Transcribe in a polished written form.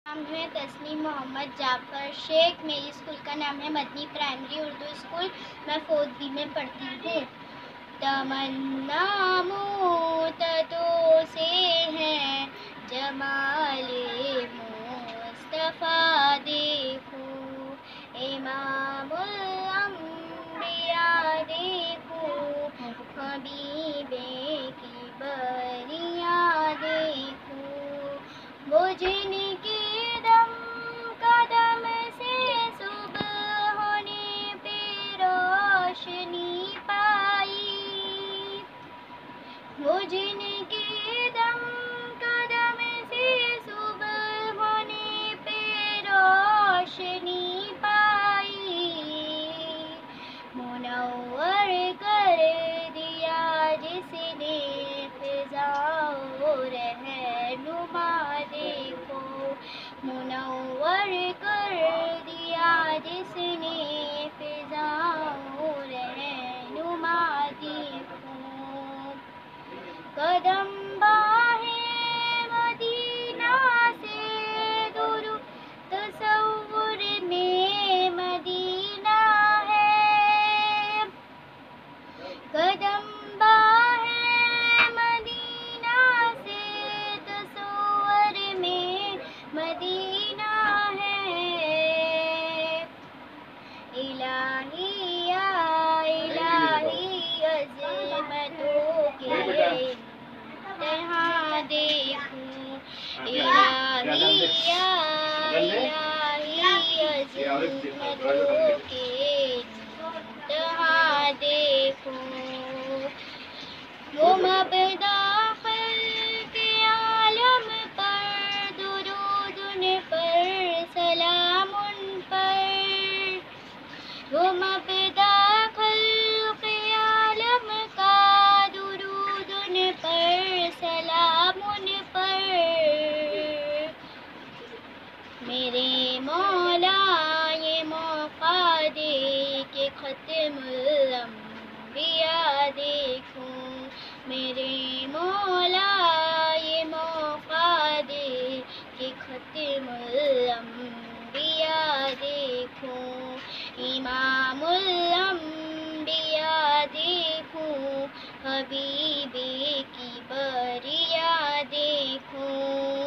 نام ہے تسنیم محمد جعفر شیخ. میری اسکول کا نام ہے مدنی پرائمری اردو اسکول. میں 4th میں پڑھتی ہوں. تمنا معتدوں سے ہے جمال مصطفیٰ دیکھو، امام الانبیاء دیکھو، حبیب کی بریاں دیکھو، وہ جن کی دم قدم سے صبح ہونے پہ روشنی پائی، وہ جن کی دم قدم سے صبح ہونے پہ روشنی پائی، منور کر دیا جس نے فضا و رہنما دیکھو، منور کر دیا جس نے فضا و رہنما دیکھو. قدم باہیں مدینہ سے دور تصور میں مدینہ ہے، قدم باہیں مدینہ سے تصور میں مدینہ ہے. الہی یا الہی عظمتوں کے انتہا دیکھوں، الہی یا الہی عظمتوں کے انتہا دیکھوں، وہ مبدا خلق عالم پر درود ان پر سلام ان پر، وہ مبدا خلق عالم کا درود ان پر سلام ان پر. میرے مولا یہ موقع دے کہ ختم الانبیاء دیکھوں، میرے مولا یہ موقع دے کہ ختم الانبیاء دیکھوں، امام الانبیاء دیکھوں، حبیب کی بریاں دیکھوں.